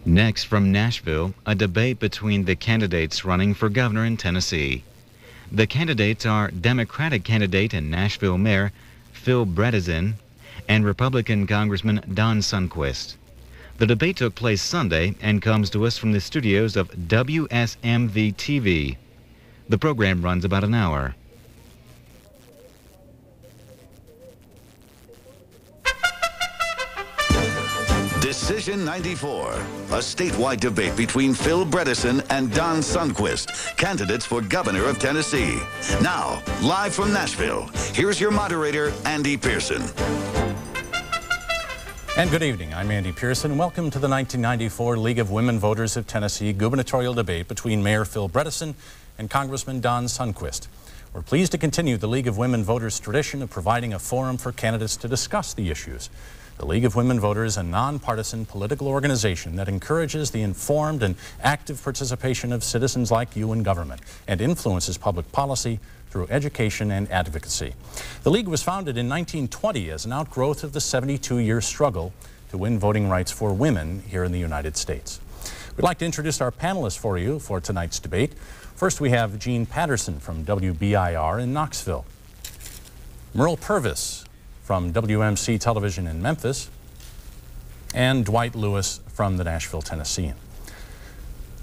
Next, from Nashville, a debate between the candidates running for governor in Tennessee. The candidates are Democratic candidate and Nashville Mayor Phil Bredesen and Republican Congressman Don Sundquist. The debate took place Sunday and comes to us from the studios of WSMV-TV. The program runs about an hour. Decision 94, a statewide debate between Phil Bredesen and Don Sundquist, candidates for governor of Tennessee. Now, live from Nashville, here's your moderator, Andy Pearson. And good evening, I'm Andy Pearson. Welcome to the 1994 League of Women Voters of Tennessee gubernatorial debate between Mayor Phil Bredesen and Congressman Don Sundquist. We're pleased to continue the League of Women Voters tradition of providing a forum for candidates to discuss the issues. The League of Women Voters is a nonpartisan political organization that encourages the informed and active participation of citizens like you in government and influences public policy through education and advocacy. The League was founded in 1920 as an outgrowth of the 72-year struggle to win voting rights for women here in the United States. We'd like to introduce our panelists for you for tonight's debate. First, we have Jean Patterson from WBIR in Knoxville, Merle Purvis from WMC Television in Memphis, and Dwight Lewis from the Nashville Tennessean.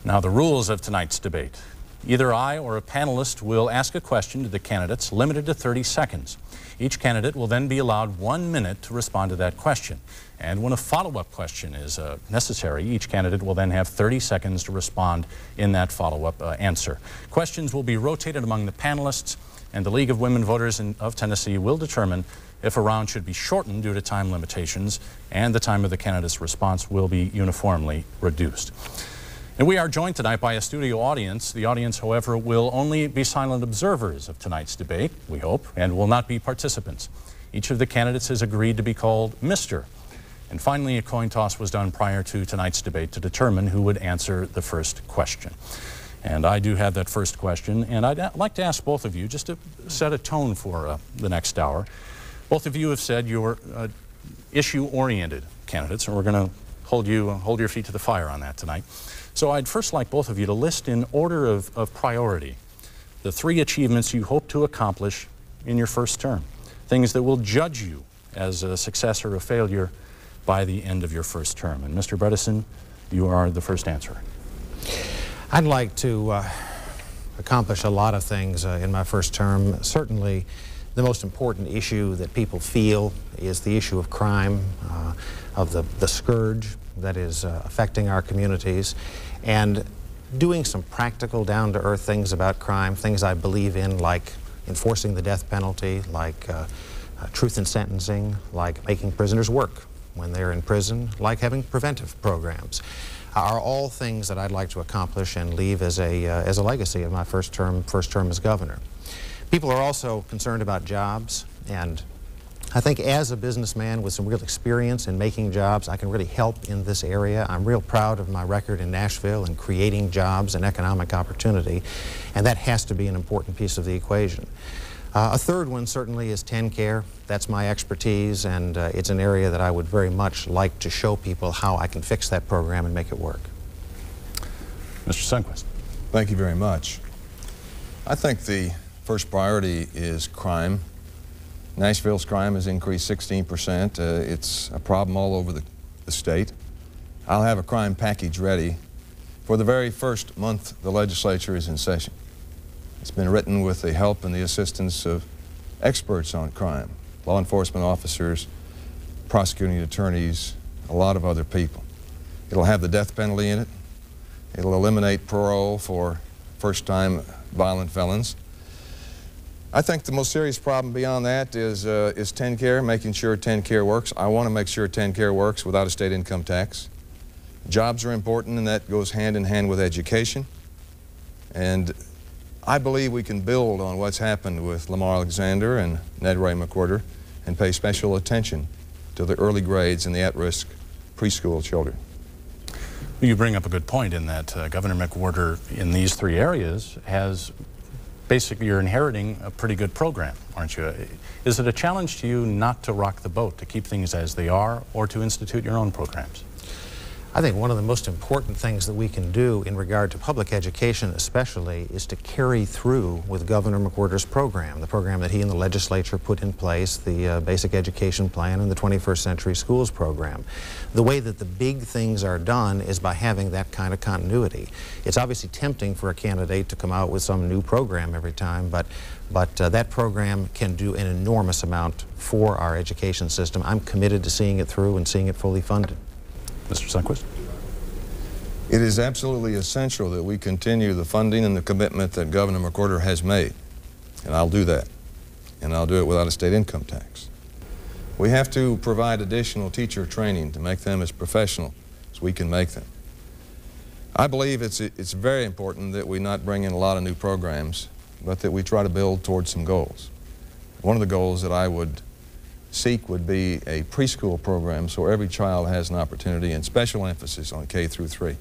Now, the rules of tonight's debate. Either I or a panelist will ask a question to the candidates, limited to 30 seconds. Each candidate will then be allowed 1 minute to respond to that question. And when a follow-up question is necessary, each candidate will then have 30 seconds to respond in that follow-up answer. Questions will be rotated among the panelists, and the League of Women Voters of Tennessee will determine if a round should be shortened due to time limitations, and the time of the candidate's response will be uniformly reduced. And we are joined tonight by a studio audience. The audience, however, will only be silent observers of tonight's debate, we hope, and will not be participants. Each of the candidates has agreed to be called Mr. And finally, a coin toss was done prior to tonight's debate to determine who would answer the first question. And I do have that first question, and I'd like to ask both of you, just to set a tone for the next hour. Both of you have said you're issue-oriented candidates, and we're going to hold your feet to the fire on that tonight. So I'd first like both of you to list in order of priority the 3 achievements you hope to accomplish in your first term, things that will judge you as a success or a failure by the end of your first term. And Mr. Bredesen, you are the first answerer. I'd like to accomplish a lot of things in my first term. Certainly, the most important issue that people feel is the issue of crime, of the scourge that is affecting our communities, and doing some practical, down-to-earth things about crime, things I believe in, like enforcing the death penalty, like truth in sentencing, like making prisoners work when they're in prison, like having preventive programs, are all things that I'd like to accomplish and leave as a legacy of my first term as governor. People are also concerned about jobs, and I think as a businessman with some real experience in making jobs, I can really help in this area. I'm real proud of my record in Nashville in creating jobs and economic opportunity, and that has to be an important piece of the equation. A third one certainly is TennCare. That's my expertise, and it's an area that I would very much like to show people how I can fix that program and make it work. Mr. Sundquist. Thank you very much. I think the first priority is crime. Nashville's crime has increased 16%. It's a problem all over the state. I'll have a crime package ready for the very first month the legislature is in session. It's been written with the help and the assistance of experts on crime, law enforcement officers, prosecuting attorneys, a lot of other people. It'll have the death penalty in it. It'll eliminate parole for first-time violent felons. I think the most serious problem beyond that is TennCare, making sure TennCare works. I want to make sure TennCare works without a state income tax. Jobs are important, and that goes hand in hand with education. And I believe we can build on what's happened with Lamar Alexander and Ned Ray McWhirter and pay special attention to the early grades and the at-risk preschool children. You bring up a good point in that Governor McWhirter in these 3 areas has basically, you're inheriting a pretty good program, aren't you? Is it a challenge to you not to rock the boat, to keep things as they are, or to institute your own programs? I think one of the most important things that we can do in regard to public education especially is to carry through with Governor McWhorter's program, the program that he and the legislature put in place, the Basic Education Plan and the 21st Century Schools program. The way that the big things are done is by having that kind of continuity. It's obviously tempting for a candidate to come out with some new program every time, but that program can do an enormous amount for our education system. I'm committed to seeing it through and seeing it fully funded. Mr. Sundquist? It is absolutely essential that we continue the funding and the commitment that Governor McWhorter has made, and I'll do that, and I'll do it without a state income tax. We have to provide additional teacher training to make them as professional as we can make them. I believe it's very important that we not bring in a lot of new programs, but that we try to build towards some goals. One of the goals that I would seek would be a preschool program so every child has an opportunity, and special emphasis on K through 3.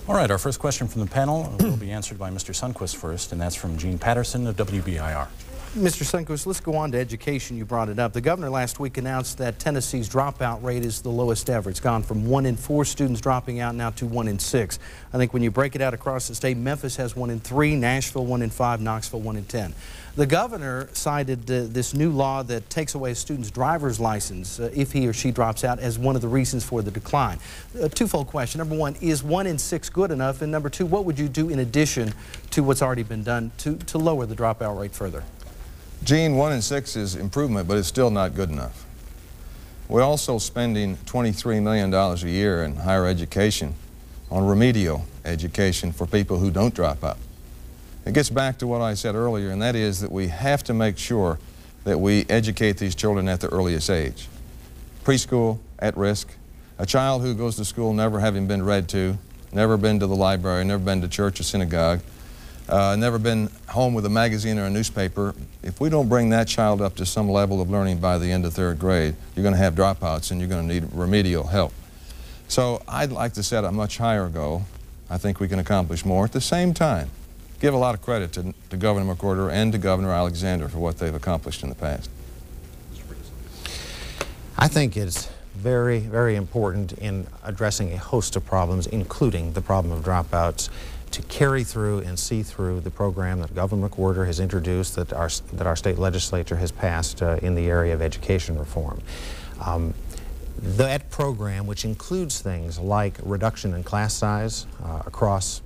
All right, our first question from the panel will be answered by Mr. Sundquist first, and that's from Gene Patterson of WBIR. Mr. Sundquist, let's go on to education. You brought it up. The governor last week announced that Tennessee's dropout rate is the lowest ever. It's gone from 1 in 4 students dropping out now to 1 in 6. I think when you break it out across the state, Memphis has 1 in 3, Nashville 1 in 5, Knoxville 1 in 10. The governor cited this new law that takes away a student's driver's license if he or she drops out as one of the reasons for the decline. A twofold question. Number one, is 1 in 6 good enough? And number two, what would you do in addition to what's already been done to lower the dropout rate further? Gene, 1 in 6 is improvement, but it's still not good enough. We're also spending $23 million a year in higher education on remedial education for people who don't drop out. It gets back to what I said earlier, and that is that we have to make sure that we educate these children at the earliest age. Preschool, at risk, a child who goes to school never having been read to, never been to the library, never been to church or synagogue, never been home with a magazine or a newspaper. If we don't bring that child up to some level of learning by the end of 3rd grade, you're going to have dropouts and you're going to need remedial help. So I'd like to set a much higher goal. I think we can accomplish more. At the same time, give a lot of credit to Governor McWhorter and to Governor Alexander for what they've accomplished in the past. I think it's very, very important in addressing a host of problems, including the problem of dropouts, to carry through and see through the program that Governor McWhorter has introduced, that our state legislature has passed in the area of education reform. That program, which includes things like reduction in class size across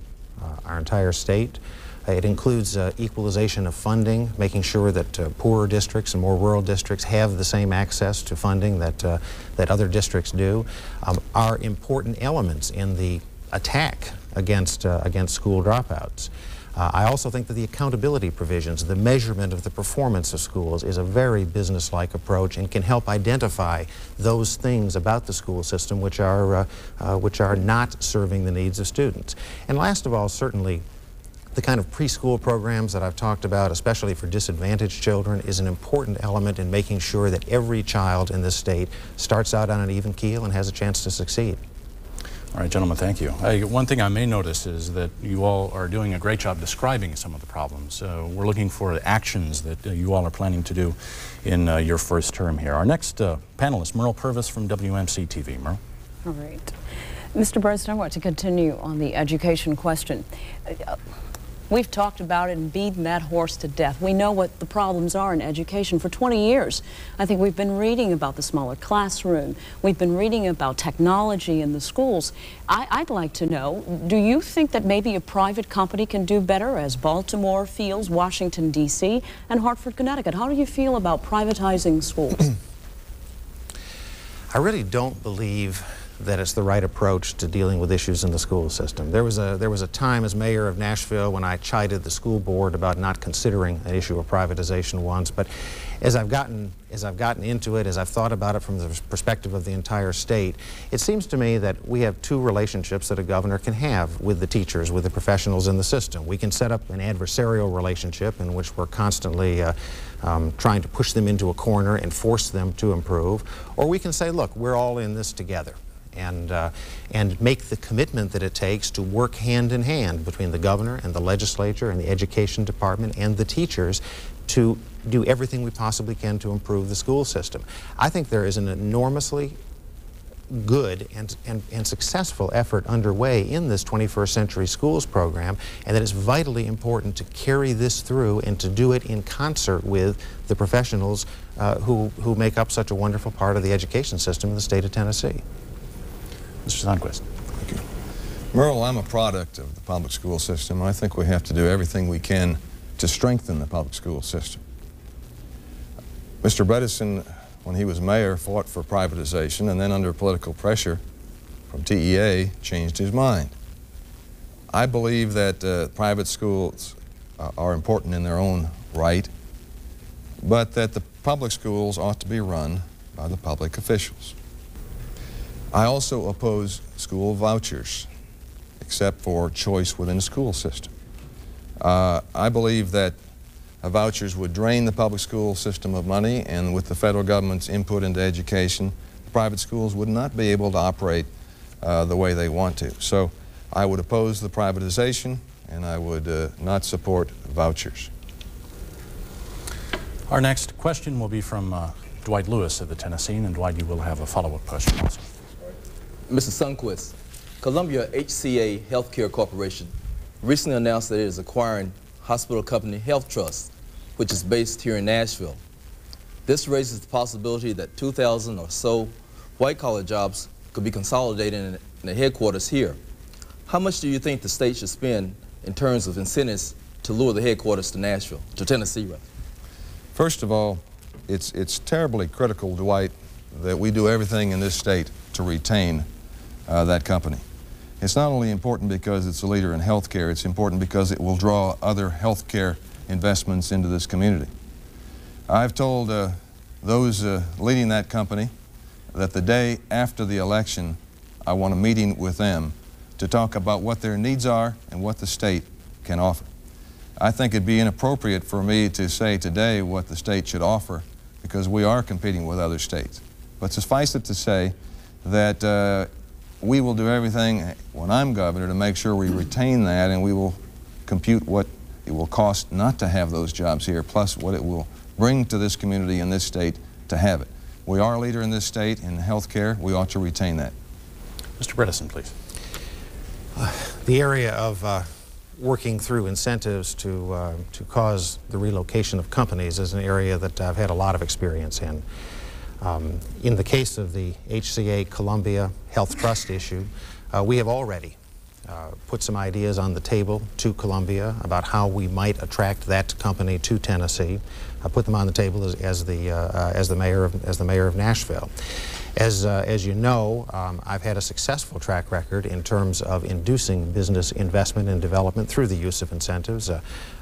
our entire state, it includes equalization of funding, making sure that poorer districts and more rural districts have the same access to funding that other districts do, are important elements in the attack against school dropouts. I also think that the accountability provisions, the measurement of the performance of schools, is a very business-like approach and can help identify those things about the school system which are not serving the needs of students. And last of all, certainly, the kind of preschool programs that I've talked about, especially for disadvantaged children, is an important element in making sure that every child in this state starts out on an even keel and has a chance to succeed. All right, gentlemen, thank you. One thing I may notice is that you all are doing a great job describing some of the problems. We're looking for actions that you all are planning to do in your first term here. Our next panelist, Merle Purvis from WMC-TV. Merle. All right. Mr. President, I want to continue on the education question. We've talked about it and beaten that horse to death. We know what the problems are in education for 20 years. I think we've been reading about the smaller classroom. We've been reading about technology in the schools. I'd like to know, do you think that maybe a private company can do better, as Baltimore feels, Washington, D.C., and Hartford, Connecticut? How do you feel about privatizing schools? I really don't believe that it's the right approach to dealing with issues in the school system. There was a time as mayor of Nashville when I chided the school board about not considering an issue of privatization once, but as I've gotten into it, as I've thought about it from the perspective of the entire state, it seems to me that we have two relationships that a governor can have with the teachers, with the professionals in the system. We can set up an adversarial relationship in which we're constantly trying to push them into a corner and force them to improve, or we can say, look, we're all in this together. And make the commitment that it takes to work hand in hand between the governor and the legislature and the education department and the teachers to do everything we possibly can to improve the school system. I think there is an enormously good and successful effort underway in this 21st Century Schools program, and that it's vitally important to carry this through and to do it in concert with the professionals who make up such a wonderful part of the education system in the state of Tennessee. Mr. Sundquist. Thank you. Merle, I'm a product of the public school system. I think we have to do everything we can to strengthen the public school system. Mr. Bredesen, when he was mayor, fought for privatization, and then under political pressure from TEA, changed his mind. I believe that private schools are important in their own right, but that the public schools ought to be run by the public officials. I also oppose school vouchers, except for choice within the school system. I believe that vouchers would drain the public school system of money, and with the federal government's input into education, the private schools would not be able to operate the way they want to. So I would oppose the privatization, and I would not support vouchers. Our next question will be from Dwight Lewis of the Tennessean, and Dwight, you will have a follow-up question also. Mr. Sundquist, Columbia HCA Healthcare Corporation recently announced that it is acquiring hospital company Health Trust, which is based here in Nashville. This raises the possibility that 2,000 or so white-collar jobs could be consolidated in the headquarters here. How much do you think the state should spend in terms of incentives to lure the headquarters to Nashville, to Tennessee, rather? First of all, it's terribly critical, Dwight, that we do everything in this state to retain that company. It's not only important because it's a leader in healthcare, it's important because it will draw other healthcare investments into this community. I've told those leading that company that the day after the election, I want a meeting with them to talk about what their needs are and what the state can offer. I think it'd be inappropriate for me to say today what the state should offer, because we are competing with other states. But suffice it to say that we will do everything when I'm governor to make sure we retain that, and we will compute what it will cost not to have those jobs here, plus what it will bring to this community and this state to have it. We are a leader in this state in health care. We ought to retain that. Mr. Bredesen, please. The area of working through incentives to cause the relocation of companies is an area that I've had a lot of experience in. In the case of the HCA Columbia Health Trust issue, we have already put some ideas on the table to Columbia about how we might attract that company to Tennessee. I put them on the table as the mayor of Nashville. As you know, I've had a successful track record in terms of inducing business investment and development through the use of incentives.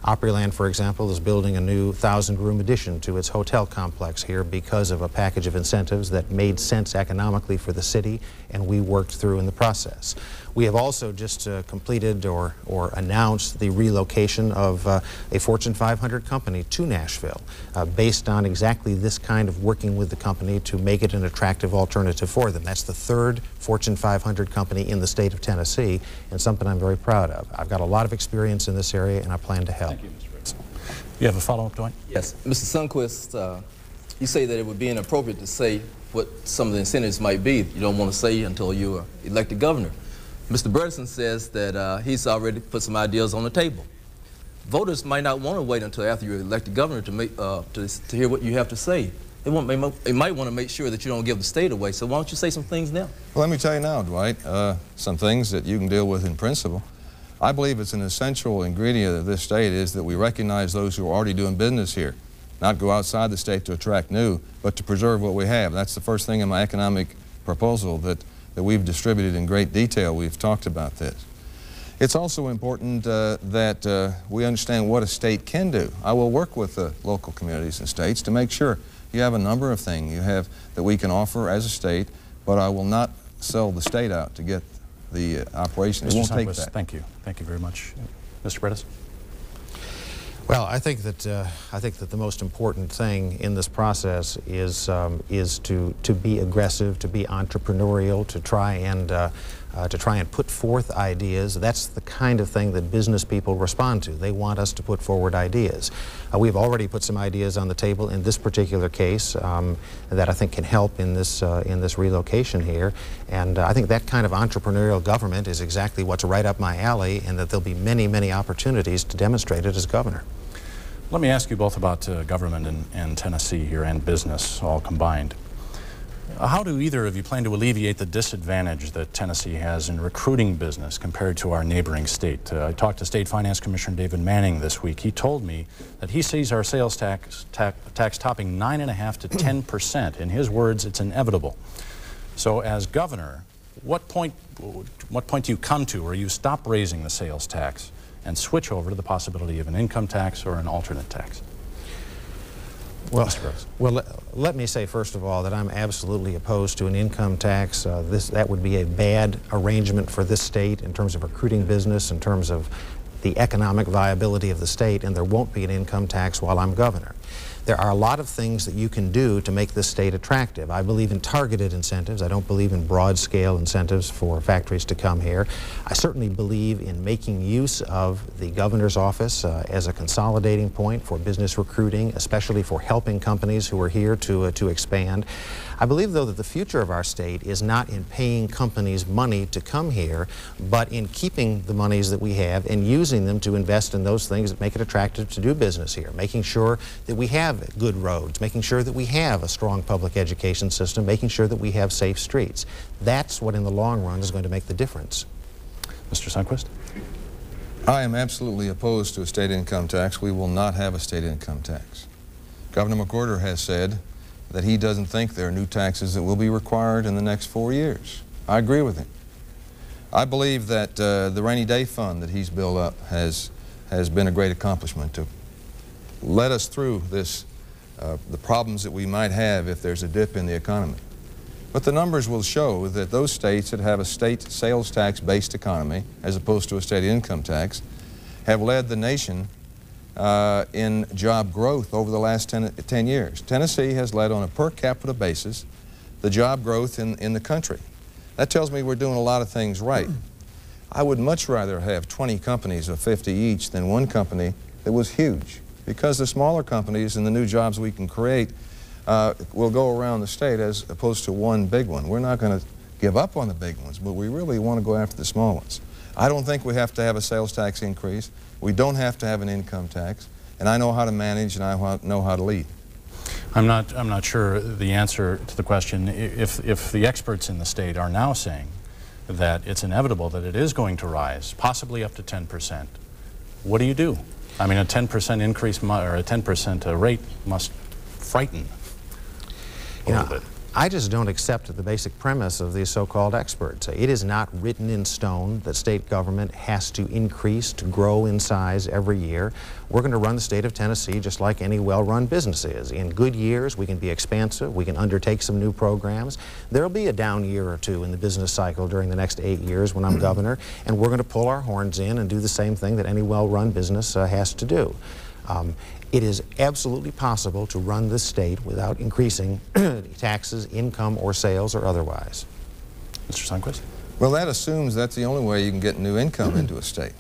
Opryland, for example, is building a new 1,000-room addition to its hotel complex here because of a package of incentives that made sense economically for the city, and we worked through in the process. We have also just completed or announced the relocation of a Fortune 500 company to Nashville based on exactly this kind of working with the company to make it an attractive alternative for them. That's the third Fortune 500 company in the state of Tennessee, and something I'm very proud of. I've got a lot of experience in this area, and I plan to help. Thank you, Mr. Bredesen. You have a follow-up, Dwight? Yes. Mr. Sundquist, you say that it would be inappropriate to say what some of the incentives might be. You don't want to say until you are elected governor. Mr. Bredesen says that he's already put some ideas on the table. Voters might not want to wait until after you're elected governor to hear what you have to say. They might want to make sure that you don't give the state away, so why don't you say some things now? Well, let me tell you now, Dwight, some things that you can deal with in principle. I believe it's an essential ingredient of this state is that we recognize those who are already doing business here, not go outside the state to attract new, but to preserve what we have. That's the first thing in my economic proposal that we've distributed in great detail. We've talked about this. It's also important that we understand what a state can do. I will work with the local communities and states to make sure you have a number of things you have that we can offer as a state, but I will not sell the state out to get the operation. It won't take that. Thank you. Thank you very much. Mr. Bredesen? Well, I think that the most important thing in this process is to be aggressive, to be entrepreneurial, to try and to try and put forth ideas. That's the kind of thing that business people respond to. They want us to put forward ideas. We've already put some ideas on the table in this particular case that I think can help in this relocation here. And I think that kind of entrepreneurial government is exactly what's right up my alley, and that there'll be many, many opportunities to demonstrate it as governor. Let me ask you both about government and Tennessee here, and business all combined. How do either of you plan to alleviate the disadvantage that Tennessee has in recruiting business compared to our neighboring state? I talked to State Finance Commissioner David Manning this week. He told me that he sees our sales tax topping 9.5% to 10%. In his words, it's inevitable. So as governor, what point do you come to where you stop raising the sales tax and switch over to the possibility of an income tax or an alternate tax? Well, let me say first of all that I'm absolutely opposed to an income tax. That would be a bad arrangement for this state in terms of recruiting business, in terms of the economic viability of the state, and there won't be an income tax while I'm governor. There are a lot of things that you can do to make this state attractive. I believe in targeted incentives. I don't believe in broad-scale incentives for factories to come here. I certainly believe in making use of the governor's office as a consolidating point for business recruiting, especially for helping companies who are here to expand. I believe, though, that the future of our state is not in paying companies money to come here, but in keeping the monies that we have and using them to invest in those things that make it attractive to do business here, making sure that we have good roads, making sure that we have a strong public education system, making sure that we have safe streets. That's what in the long run is going to make the difference. Mr. Sundquist? I am absolutely opposed to a state income tax. We will not have a state income tax. Governor McWhorter has said that he doesn't think there are new taxes that will be required in the next 4 years. I agree with him. I believe that the rainy day fund that he's built up has been a great accomplishment to let us through this, the problems that we might have if there's a dip in the economy. But the numbers will show that those states that have a state sales tax-based economy, as opposed to a state income tax, have led the nation in job growth over the last 10 years. Tennessee has led on a per capita basis the job growth in the country. That tells me we're doing a lot of things right. I would much rather have 20 companies of 50 each than one company that was huge, because the smaller companies and the new jobs we can create will go around the state as opposed to one big one. We're not going to give up on the big ones, but we really want to go after the small ones. I don't think we have to have a sales tax increase. We don't have to have an income tax, and I know how to manage and I know how to lead. I'm not sure the answer to the question. If the experts in the state are now saying that it's inevitable that it is going to rise, possibly up to 10%, what do you do? I mean, a 10% increase or a 10% rate must frighten a little bit. I just don't accept the basic premise of these so-called experts. It is not written in stone that state government has to increase, to grow in size every year. We're going to run the state of Tennessee just like any well-run business is. In good years, we can be expansive, we can undertake some new programs. There'll be a down year or two in the business cycle during the next 8 years when I'm governor, and we're going to pull our horns in and do the same thing that any well-run business has to do. It is absolutely possible to run this state without increasing taxes, income, or sales, or otherwise. Mr. Sundquist? Well, that assumes that's the only way you can get new income into a state.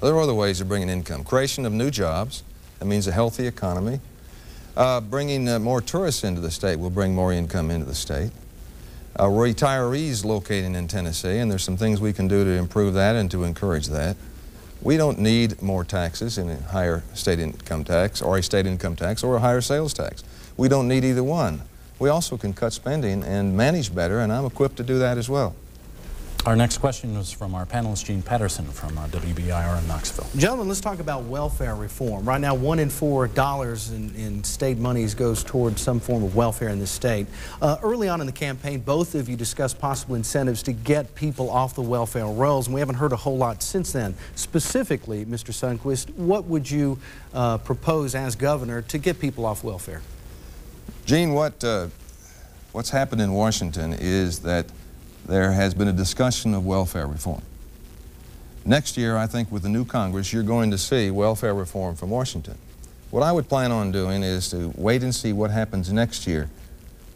There are other ways of bringing income. Creation of new jobs, that means a healthy economy. Bringing more tourists into the state will bring more income into the state. Retirees locating in Tennessee, and there's some things we can do to improve that and to encourage that. We don't need more taxes in a higher state income tax or a state income tax or a higher sales tax. We don't need either one. We also can cut spending and manage better, and I'm equipped to do that as well. Our next question is from our panelist, Gene Patterson from WBIR in Knoxville. Gentlemen, let's talk about welfare reform. Right now, $1 in $4 in state monies goes towards some form of welfare in this state. Early on in the campaign, both of you discussed possible incentives to get people off the welfare rolls, and we haven't heard a whole lot since then. Specifically, Mr. Sundquist, what would you propose as governor to get people off welfare? Gene, what's happened in Washington is that there has been a discussion of welfare reform. Next year, I think with the new Congress, you're going to see welfare reform from Washington. What I would plan on doing is to wait and see what happens next year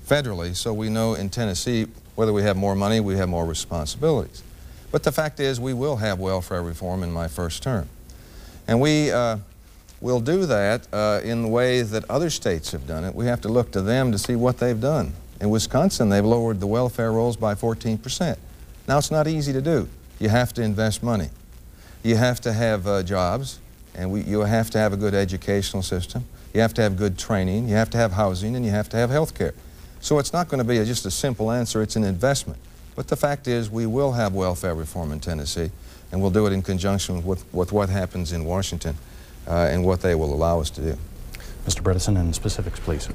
federally, so we know in Tennessee whether we have more money, we have more responsibilities. But the fact is we will have welfare reform in my first term. And we will do that in the way that other states have done it. We have to look to them to see what they've done. In Wisconsin, they've lowered the welfare rolls by 14%. Now, it's not easy to do. You have to invest money. You have to have jobs, and you have to have a good educational system. You have to have good training. You have to have housing, and you have to have health care. So it's not going to be just a simple answer. It's an investment. But the fact is we will have welfare reform in Tennessee, and we'll do it in conjunction with what happens in Washington and what they will allow us to do. Mr. Bredesen, in specifics, please.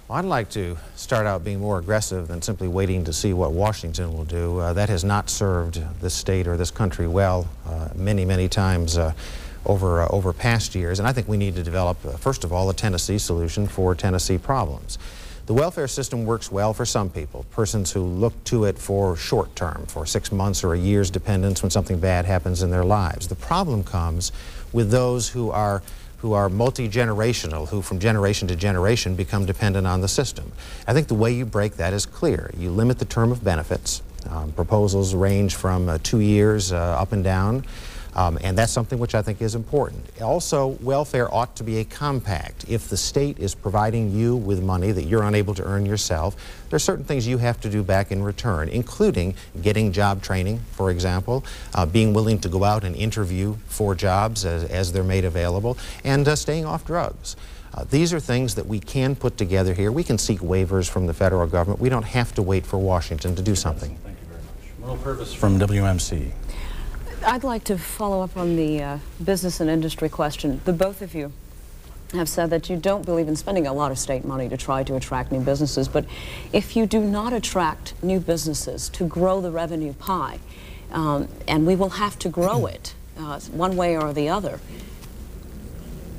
Well, I'd like to start out being more aggressive than simply waiting to see what Washington will do. That has not served this state or this country well many, many times over past years. And I think we need to develop, first of all, a Tennessee solution for Tennessee problems. The welfare system works well for some people, persons who look to it for short term, for 6 months or a year's dependence when something bad happens in their lives. The problem comes with those who are multi-generational, who from generation to generation become dependent on the system. I think the way you break that is clear. You limit the term of benefits. Proposals range from 2 years up and down, and that's something which I think is important. Also, welfare ought to be a compact. If the state is providing you with money that you're unable to earn yourself, there are certain things you have to do back in return, including getting job training, for example, being willing to go out and interview for jobs as they're made available, and staying off drugs. These are things that we can put together here. We can seek waivers from the federal government. We don't have to wait for Washington to do something. Thank you very much. Merle Purvis from WMC. I'd like to follow up on the business and industry question. The both of you have said that you don't believe in spending a lot of state money to try to attract new businesses, but if you do not attract new businesses to grow the revenue pie, and we will have to grow it one way or the other,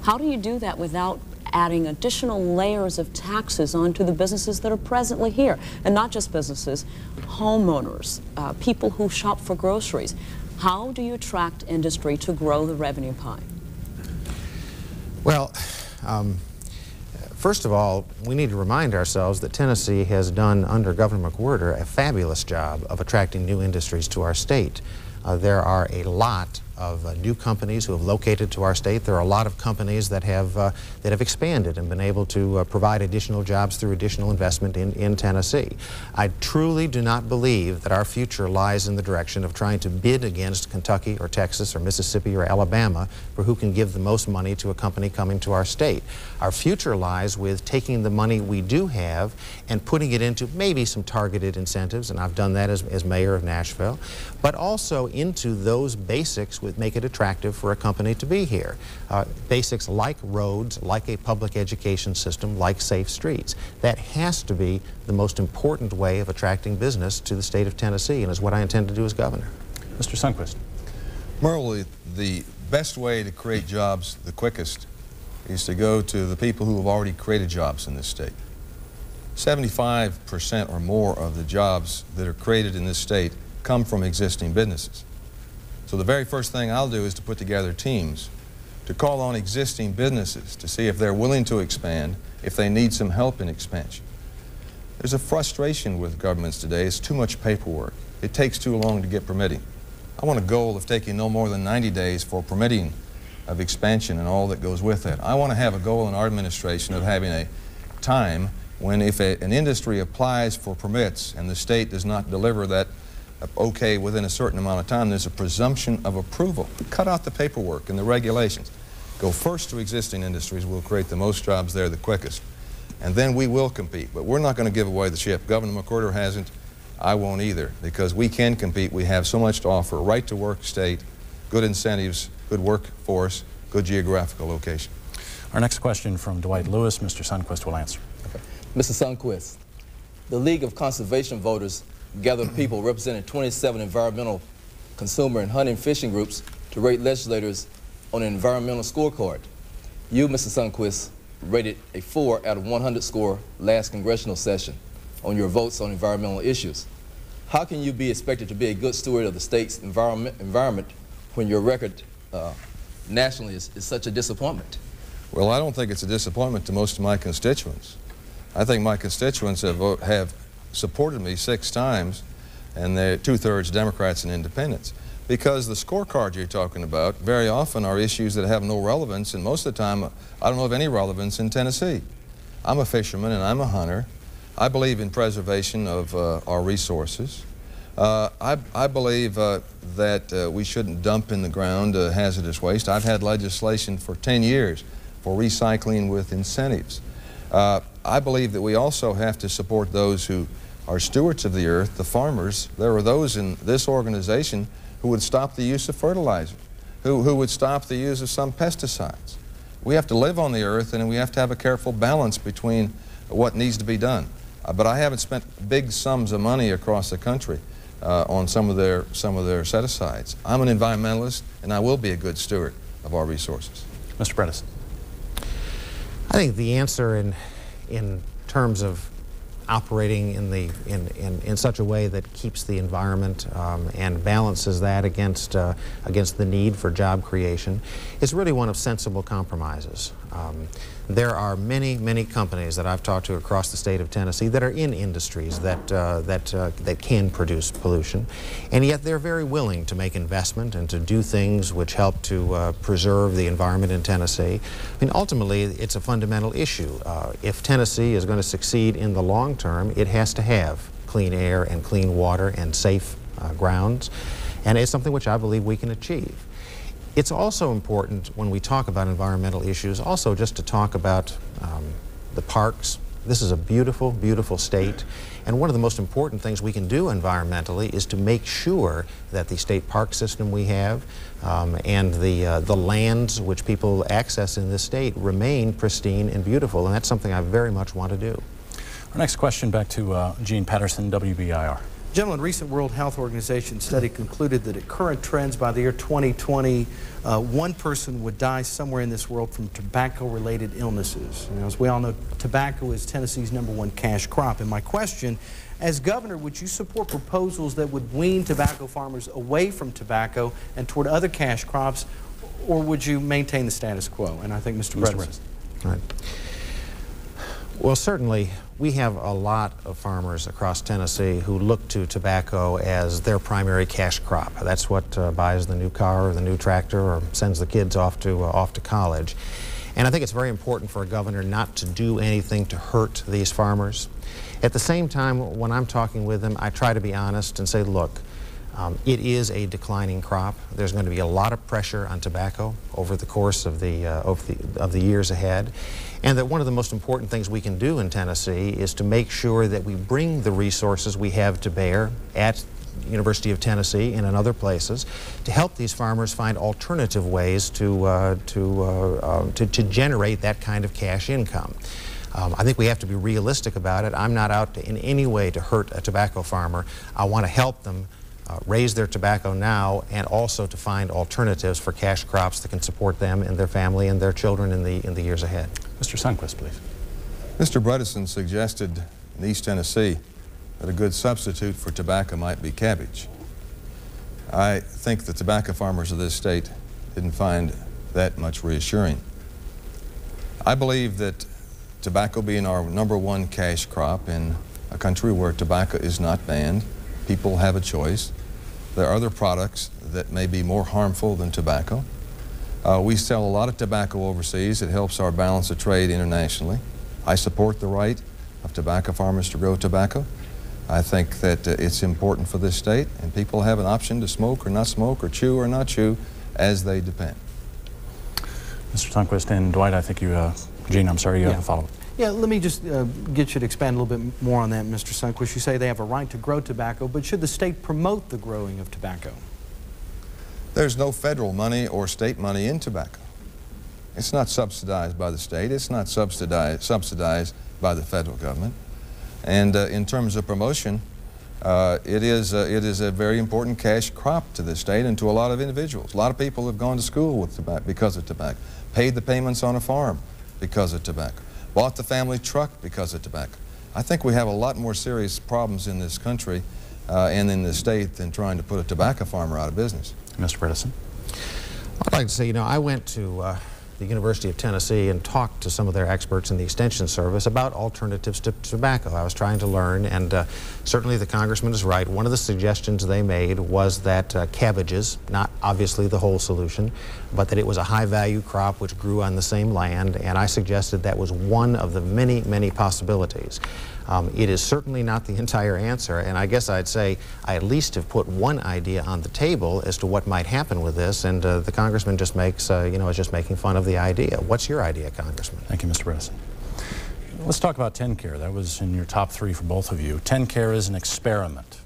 how do you do that without adding additional layers of taxes onto the businesses that are presently here? And not just businesses, homeowners, people who shop for groceries. How do you attract industry to grow the revenue pie? Well, first of all, we need to remind ourselves that Tennessee has done, under Governor McWhorter, a fabulous job of attracting new industries to our state. There are a lot of new companies who have located to our state. There are a lot of companies that have expanded and been able to provide additional jobs through additional investment in Tennessee. I truly do not believe that our future lies in the direction of trying to bid against Kentucky or Texas or Mississippi or Alabama for who can give the most money to a company coming to our state. Our future lies with taking the money we do have and putting it into maybe some targeted incentives, and I've done that as mayor of Nashville, but also into those basics that make it attractive for a company to be here. Basics like roads, like a public education system, like safe streets. That has to be the most important way of attracting business to the state of Tennessee, and is what I intend to do as governor. Mr. Sundquist. Merle, the best way to create jobs the quickest is to go to the people who have already created jobs in this state. 75% or more of the jobs that are created in this state come from existing businesses. So the very first thing I'll do is to put together teams to call on existing businesses to see if they're willing to expand, if they need some help in expansion. There's a frustration with governments today. It's too much paperwork. It takes too long to get permitting. I want a goal of taking no more than 90 days for permitting of expansion and all that goes with it. I want to have a goal in our administration of having a time when if an industry applies for permits and the state does not deliver that okay within a certain amount of time, there's a presumption of approval. Cut out the paperwork and the regulations. Go first to existing industries. We'll create the most jobs there the quickest. And then we will compete. But we're not going to give away the ship. Governor McWhorter hasn't. I won't either, because we can compete. We have so much to offer. Right to work state, good incentives, good workforce, good geographical location. Our next question from Dwight Lewis. Mr. Sundquist will answer. Okay. Mr. Sundquist, the League of Conservation Voters gathered people representing 27 environmental, consumer, and hunting fishing groups to rate legislators on an environmental scorecard. You, Mr. Sundquist, rated a 4 out of 100 score last congressional session on your votes on environmental issues. How can you be expected to be a good steward of the state's environment when your record nationally is such a disappointment? Well, I don't think it's a disappointment to most of my constituents. I think my constituents have supported me 6 times and they're 2/3 Democrats and independents. Because the scorecard you're talking about very often are issues that have no relevance, and most of the time I don't know of any relevance in Tennessee. I'm a fisherman and I'm a hunter. I believe in preservation of our resources. I believe that we shouldn't dump in the ground hazardous waste. I've had legislation for 10 years for recycling with incentives. I believe that we also have to support those who are stewards of the earth, the farmers. There are those in this organization who would stop the use of fertilizer, who would stop the use of some pesticides. We have to live on the earth, and we have to have a careful balance between what needs to be done. But I haven't spent big sums of money across the country on some of their set-asides. I'm an environmentalist, and I will be a good steward of our resources. Mr. Bredesen. I think the answer in terms of operating in such a way that keeps the environment and balances that against the need for job creation is really one of sensible compromises. There are many companies that I've talked to across the state of Tennessee that are in industries that can produce pollution, and yet they're very willing to make investment and to do things which help to preserve the environment in Tennessee. I mean, ultimately, it's a fundamental issue. If Tennessee is going to succeed in the long term, it has to have clean air and clean water and safe grounds, and it's something which I believe we can achieve. It's also important when we talk about environmental issues also just to talk about the parks. This is a beautiful, beautiful state, and one of the most important things we can do environmentally is to make sure that the state park system we have and the lands which people access in this state remain pristine and beautiful, and that's something I very much want to do. Our next question back to Gene Patterson, WBIR. Gentlemen, a recent World Health Organization study concluded that at current trends by the year 2020, one person would die somewhere in this world from tobacco-related illnesses. You know, as we all know, tobacco is Tennessee's #1 cash crop. And my question, as governor, would you support proposals that would wean tobacco farmers away from tobacco and toward other cash crops, or would you maintain the status quo? And I think Mr. Bredesen. All right. Well, certainly, we have a lot of farmers across Tennessee who look to tobacco as their primary cash crop. That's what buys the new car or the new tractor or sends the kids off to college. And I think it's very important for a governor not to do anything to hurt these farmers. At the same time, when I'm talking with them, I try to be honest and say, look, it is a declining crop. There's going to be a lot of pressure on tobacco over the course of the years ahead, and that one of the most important things we can do in Tennessee is to make sure that we bring the resources we have to bear at University of Tennessee and in other places to help these farmers find alternative ways to generate that kind of cash income. I think we have to be realistic about it. I'm not out in any way to hurt a tobacco farmer. I want to help them raise their tobacco now and also to find alternatives for cash crops that can support them and their family and their children in the years ahead. Mr. Sundquist, please. Mr. Bredesen suggested in East Tennessee that a good substitute for tobacco might be cabbage. I think the tobacco farmers of this state didn't find that much reassuring. I believe that tobacco being our #1 cash crop in a country where tobacco is not banned, people have a choice. There are other products that may be more harmful than tobacco. We sell a lot of tobacco overseas. It helps our balance of trade internationally. I support the right of tobacco farmers to grow tobacco. I think that it's important for this state, and people have an option to smoke or not smoke, or chew or not chew, as they depend. Mr. Sundquist and Dwight, I think you, Gene, I'm sorry, you have a follow-up. Yeah, let me just get you to expand a little bit more on that, Mr. Sundquist. You say they have a right to grow tobacco, but should the state promote the growing of tobacco? There's no federal money or state money in tobacco. It's not subsidized by the state. It's not subsidized by the federal government. And in terms of promotion, it is a very important cash crop to the state and to a lot of individuals. A lot of people have gone to school with tobacco because of tobacco, paid the payments on a farm because of tobacco, bought the family truck because of tobacco. I think we have a lot more serious problems in this country and in this state than trying to put a tobacco farmer out of business. Mr. Bredesen. I'd like to say, you know, I went to the University of Tennessee and talked to some of their experts in the Extension Service about alternatives to tobacco. I was trying to learn, and certainly the congressman is right. One of the suggestions they made was that cabbages, not obviously the whole solution, but that it was a high-value crop which grew on the same land, and I suggested that was one of the many, many possibilities. It is certainly not the entire answer, and I guess I'd say I at least have put one idea on the table as to what might happen with this, and the congressman just makes, is just making fun of the idea. What's your idea, Congressman? Thank you, Mr. Bredesen. Let's talk about TennCare. That was in your top 3 for both of you. TennCare is an experiment.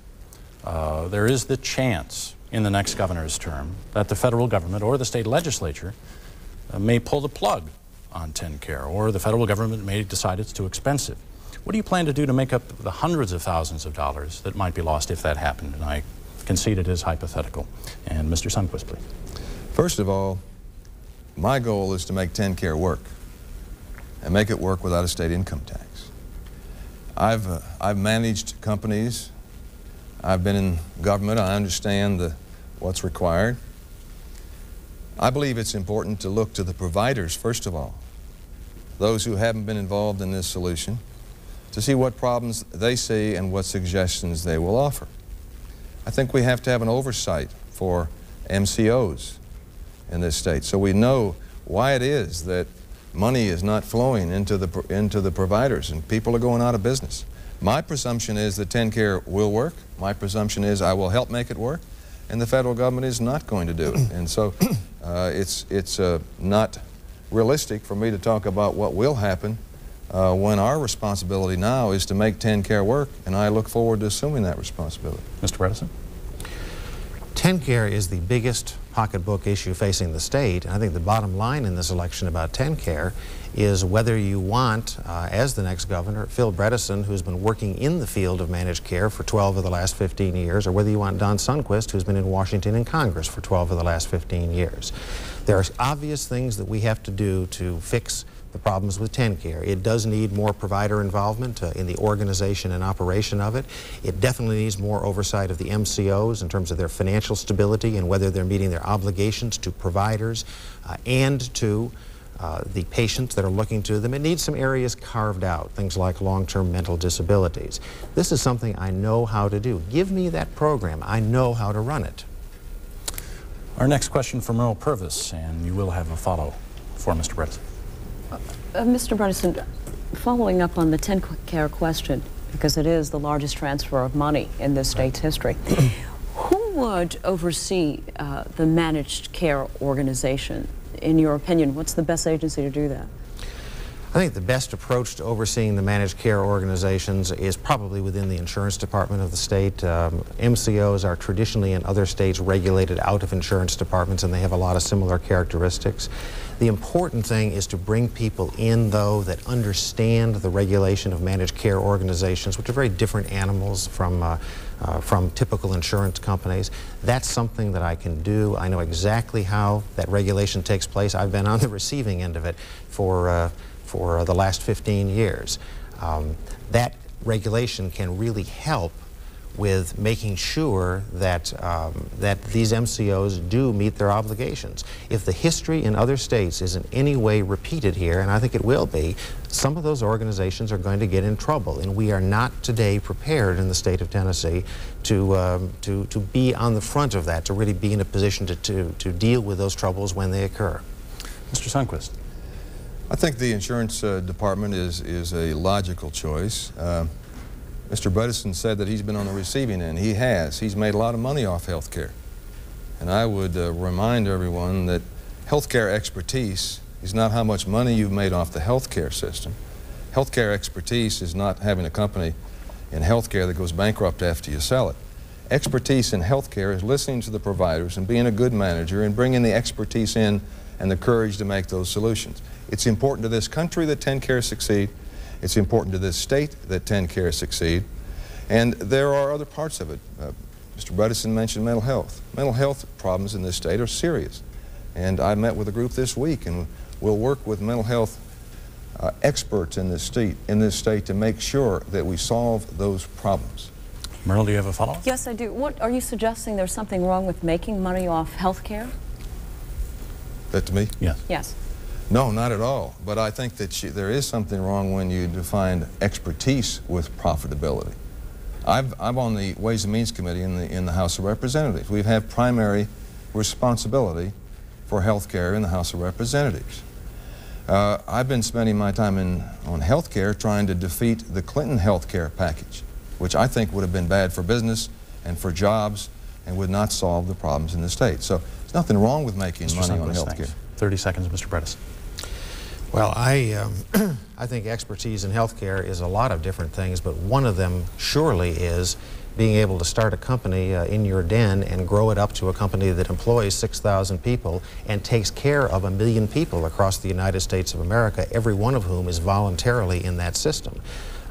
There is the chance in the next governor's term that the federal government or the state legislature may pull the plug on TennCare, or the federal government may decide it's too expensive. What do you plan to do to make up the hundreds of thousands of dollars that might be lost if that happened? And I concede it is hypothetical. And Mr. Sundquist, please. First of all, my goal is to make TennCare work, and make it work without a state income tax. I've managed companies. I've been in government. I understand what's required. I believe it's important to look to the providers, first of all, those who haven't been involved in this solution, to see what problems they see and what suggestions they will offer. I think we have to have an oversight for MCOs in this state, so we know why it is that money is not flowing into the providers and people are going out of business. My presumption is that TennCare will work. My presumption is I will help make it work, and the federal government is not going to do it. And so it's not realistic for me to talk about what will happen when our responsibility now is to make TennCare work, and I look forward to assuming that responsibility. Mr. Bredesen? TennCare is the biggest pocketbook issue facing the state. I think the bottom line in this election about TennCare is whether you want, as the next governor, Phil Bredesen, who's been working in the field of managed care for 12 of the last 15 years, or whether you want Don Sundquist, who's been in Washington and Congress for 12 of the last 15 years. There are obvious things that we have to do to fix the problems with TennCare. It does need more provider involvement in the organization and operation of it. It definitely needs more oversight of the MCOs in terms of their financial stability and whether they're meeting their obligations to providers and to the patients that are looking to them. It needs some areas carved out, things like long-term mental disabilities. This is something I know how to do. Give me that program. I know how to run it. Our next question from Earl Purvis, and you will have a follow for Mr. Bredesen. Mr. Bredesen, following up on the TennCare question, because it is the largest transfer of money in this state's history, who would oversee the managed care organization? In your opinion, what's the best agency to do that? I think the best approach to overseeing the managed care organizations is probably within the insurance department of the state. MCOs are traditionally in other states regulated out of insurance departments, and they have a lot of similar characteristics. The important thing is to bring people in, though, that understand the regulation of managed care organizations, which are very different animals from typical insurance companies. That's something that I can do. I know exactly how that regulation takes place. I've been on the receiving end of it for the last 15 years. That regulation can really help with making sure that, that these MCOs do meet their obligations. If the history in other states is in any way repeated here, and I think it will be, some of those organizations are going to get in trouble, and we are not today prepared in the state of Tennessee to be on the front of that, to really be in a position to deal with those troubles when they occur. Mr. Sundquist. I think the insurance department is a logical choice. Mr. Bredesen said that he's been on the receiving end. He has. He's made a lot of money off health care. And I would remind everyone that health care expertise is not how much money you've made off the health care system. Health care expertise is not having a company in health care that goes bankrupt after you sell it. Expertise in health care is listening to the providers and being a good manager and bringing the expertise in and the courage to make those solutions. It's important to this country that TennCare succeed. It's important to this state that TennCare succeed. And there are other parts of it. Mr. Bredesen mentioned mental health. Mental health problems in this state are serious. And I met with a group this week, and we'll work with mental health experts in this state to make sure that we solve those problems. Merle, do you have a follow-up? Yes, I do. What are you suggesting? There's something wrong with making money off health care? That to me? Yes. Yes. No, not at all. But I think that there is something wrong when you define expertise with profitability. I'm on the Ways and Means Committee in the House of Representatives. We have primary responsibility for health care in the House of Representatives. I've been spending my time on health care trying to defeat the Clinton health care package, which I think would have been bad for business and for jobs and would not solve the problems in the state. So there's nothing wrong with making money on health care. 30 seconds, Mr. Bredesen. Well, I think expertise in healthcare is a lot of different things, but one of them surely is being able to start a company in your den and grow it up to a company that employs 6,000 people and takes care of 1 million people across the United States of America, every one of whom is voluntarily in that system.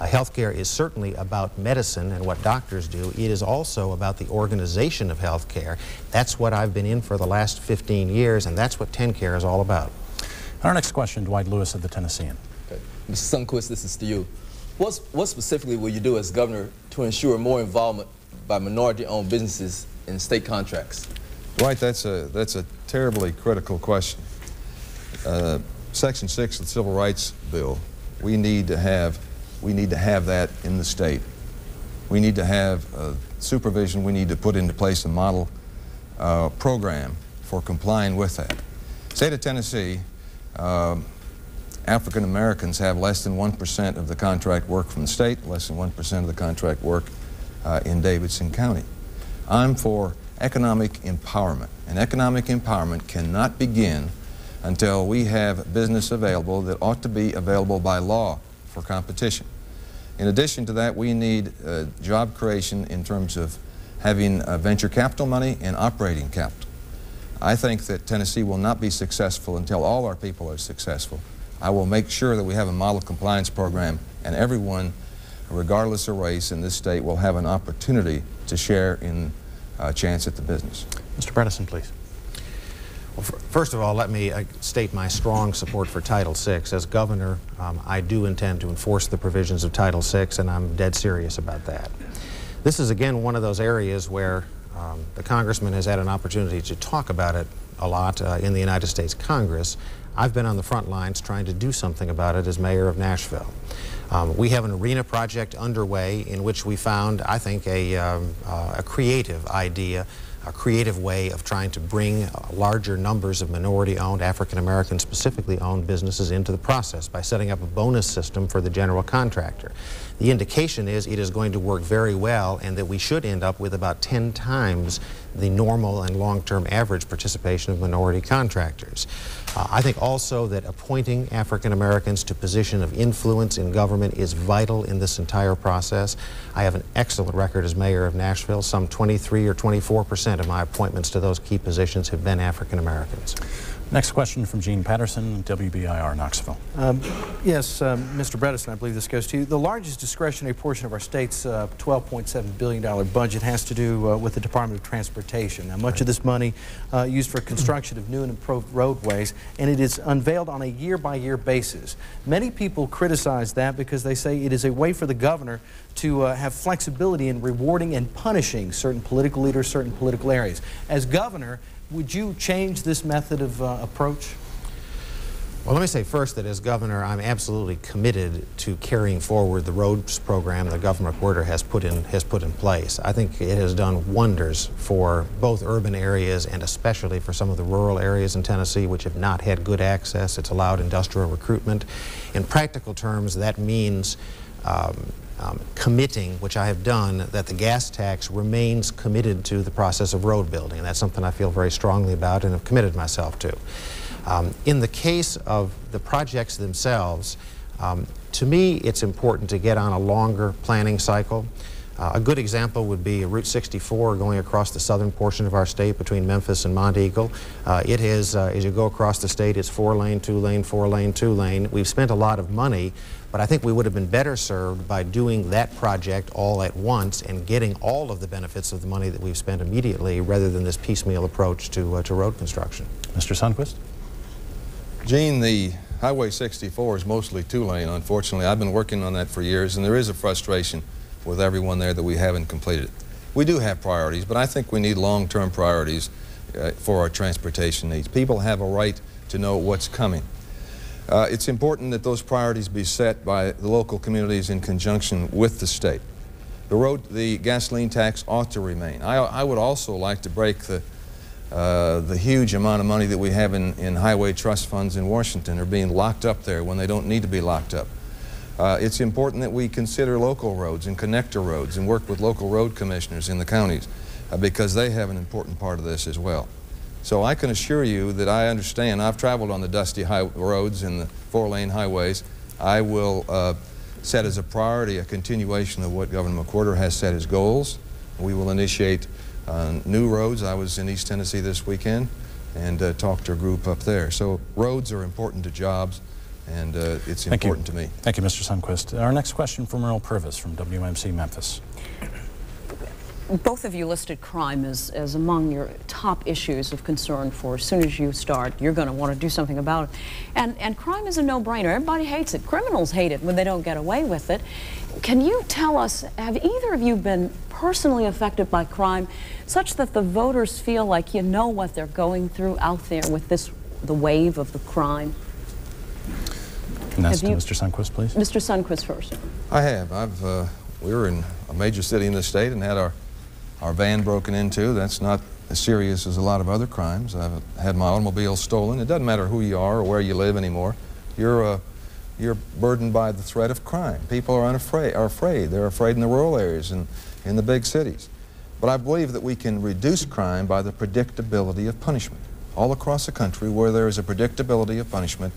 Healthcare is certainly about medicine and what doctors do. It is also about the organization of healthcare. That's what I've been in for the last 15 years, and that's what TennCare is all about. Our next question, Dwight Lewis of the Tennessean. Okay. Mr. Sundquist, this is to you. What specifically will you do as governor to ensure more involvement by minority-owned businesses in state contracts? Dwight, that's a terribly critical question. Section 6 of the Civil Rights Bill, we need to have that in the state. We need to have supervision. We need to put into place a model program for complying with that. State of Tennessee, African Americans have less than 1% of the contract work from the state, less than 1% of the contract work in Davidson County. I'm for economic empowerment, and economic empowerment cannot begin until we have business available that ought to be available by law for competition. In addition to that, we need job creation in terms of having venture capital money and operating capital. I think that Tennessee will not be successful until all our people are successful. I will make sure that we have a model compliance program, and everyone, regardless of race in this state, will have an opportunity to share in a chance at the business. Mr. Bredesen, please. Well, first of all, let me state my strong support for Title VI. As governor, I do intend to enforce the provisions of Title VI, and I'm dead serious about that. This is, again, one of those areas where the congressman has had an opportunity to talk about it a lot in the United States Congress. I've been on the front lines trying to do something about it as mayor of Nashville. We have an arena project underway in which we found, I think, a creative idea, a creative way of trying to bring larger numbers of minority-owned, African-American specifically owned businesses into the process by setting up a bonus system for the general contractor. The indication is it is going to work very well and that we should end up with about 10 times the normal and long-term average participation of minority contractors. I think also that appointing African Americans to position of influence in government is vital in this entire process. I have an excellent record as mayor of Nashville. Some 23 or 24% of my appointments to those key positions have been African Americans. Next question from Gene Patterson, WBIR Knoxville. Yes, Mr. Bredesen, I believe this goes to you. The largest discretionary portion of our state's $12.7 billion budget has to do with the Department of Transportation. Now, much of this money used for construction of new and improved roadways, and it is unveiled on a year-by-year basis. Many people criticize that because they say it is a way for the governor to have flexibility in rewarding and punishing certain political leaders, certain political areas. As governor, would you change this method of approach? Well, let me say first that as governor, I'm absolutely committed to carrying forward the roads program that Governor McWhorter has put in place. I think it has done wonders for both urban areas and especially for some of the rural areas in Tennessee which have not had good access. It's allowed industrial recruitment. In practical terms, that means committing, which I have done, that the gas tax remains committed to the process of road building. And that's something I feel very strongly about and have committed myself to. In the case of the projects themselves, to me it's important to get on a longer planning cycle. A good example would be Route 64 going across the southern portion of our state between Memphis and Monteagle. It is, as you go across the state, it's 4-lane, 2-lane, 4-lane, 2-lane. We've spent a lot of money, but I think we would have been better served by doing that project all at once and getting all of the benefits of the money that we've spent immediately rather than this piecemeal approach to road construction. Mr. Sundquist? Gene, the Highway 64 is mostly 2-lane, unfortunately. I've been working on that for years, and there is a frustration with everyone there that we haven't completed it. We do have priorities, but I think we need long-term priorities for our transportation needs. People have a right to know what's coming. It's important that those priorities be set by the local communities in conjunction with the state. The gasoline tax ought to remain. I would also like to break the huge amount of money that we have in highway trust funds in Washington are being locked up there when they don't need to be locked up. It's important that we consider local roads and connector roads and work with local road commissioners in the counties because they have an important part of this as well. So I can assure you that I understand. I've traveled on the dusty roads and the four-lane highways. I will set as a priority a continuation of what Governor McWhorter has set as goals. We will initiate new roads. I was in East Tennessee this weekend and talked to a group up there. So roads are important to jobs, and it's important to me. Thank you, Mr. Sundquist. Our next question from Earl Purvis from WMC Memphis. Both of you listed crime as among your top issues of concern for as soon as you start, you're going to want to do something about it. And crime is a no-brainer. Everybody hates it. Criminals hate it when they don't get away with it. Can you tell us, have either of you been personally affected by crime such that the voters feel like you know what they're going through out there with the wave of the crime? And that's to Mr. Sundquist, please. Mr. Sundquist first. I have. We were in a major city in the state and had our van broken into. That's not as serious as a lot of other crimes. I've had my automobile stolen. It doesn't matter who you are or where you live anymore. You're burdened by the threat of crime. People are afraid. They're afraid in the rural areas and in the big cities. But I believe that we can reduce crime by the predictability of punishment. All across the country, where there is a predictability of punishment,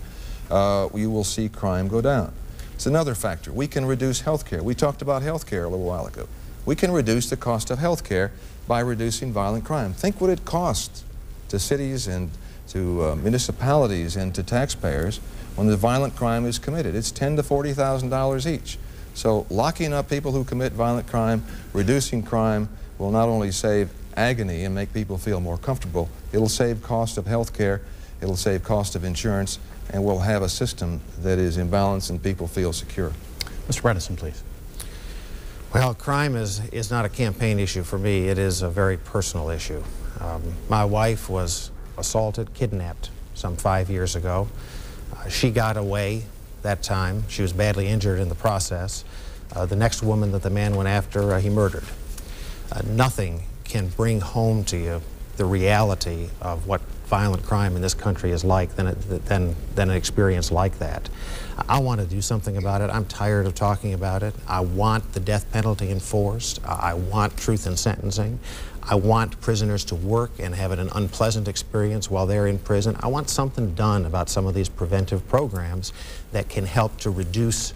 you will see crime go down. It's another factor. We can reduce health care. We talked about health care a little while ago. We can reduce the cost of health care by reducing violent crime. Think what it costs to cities and to municipalities and to taxpayers when the violent crime is committed. It's $10,000 to $40,000 each. So locking up people who commit violent crime, reducing crime, will not only save agony and make people feel more comfortable, it'll save cost of health care, it'll save cost of insurance, and we'll have a system that is in balance and people feel secure. Mr. Bredesen, please. Well, crime is not a campaign issue for me. It is a very personal issue. My wife was assaulted, kidnapped some 5 years ago. She got away that time. She was badly injured in the process. The next woman that the man went after, he murdered. Nothing can bring home to you the reality of what violent crime in this country is like than an experience like that. I want to do something about it. I'm tired of talking about it. I want the death penalty enforced. I want truth in sentencing. I want prisoners to work and have an unpleasant experience while they're in prison. I want something done about some of these preventive programs that can help to reduce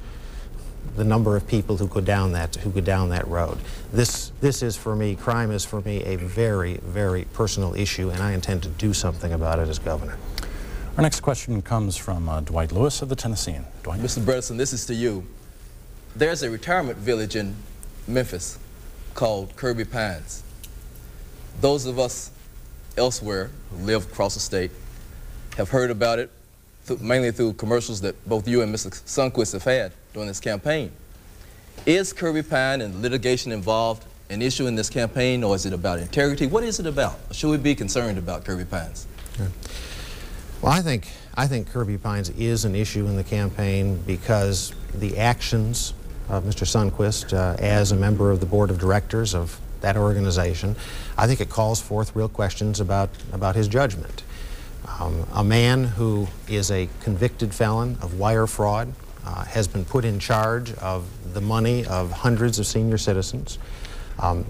the number of people who go down that road. This is for me, crime is for me a very, very personal issue, and I intend to do something about it as governor. Our next question comes from Dwight Lewis of the Tennessean. Dwight. Mr. Bredesen, this is to you. There's a retirement village in Memphis called Kirby Pines. Those of us elsewhere who live across the state have heard about it mainly through commercials that both you and Mr. Sundquist have had during this campaign. Is Kirby Pine and litigation involved an issue in this campaign, or is it about integrity? What is it about? Should we be concerned about Kirby Pines? Yeah. Well, I think Kirby Pines is an issue in the campaign because the actions of Mr. Sundquist as a member of the board of directors of that organization, I think it calls forth real questions about his judgment. A man who is a convicted felon of wire fraud has been put in charge of the money of hundreds of senior citizens.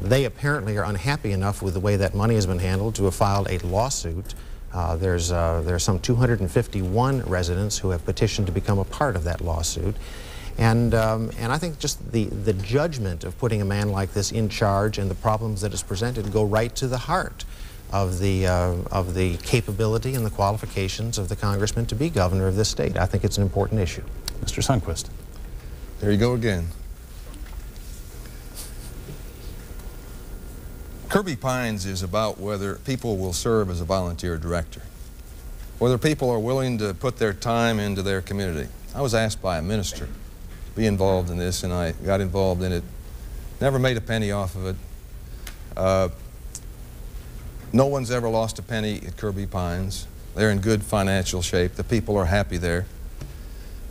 They apparently are unhappy enough with the way that money has been handled to have filed a lawsuit. There's some 251 residents who have petitioned to become a part of that lawsuit. And I think just the judgment of putting a man like this in charge and the problems that is presented go right to the heart of the capability and the qualifications of the congressman to be governor of this state. I think it's an important issue. Mr. Sundquist. There you go again. Kirby Pines is about whether people will serve as a volunteer director, whether people are willing to put their time into their community. I was asked by a minister to be involved in this, and I got involved in it. Never made a penny off of it. No one's ever lost a penny at Kirby Pines. They're in good financial shape. The people are happy there.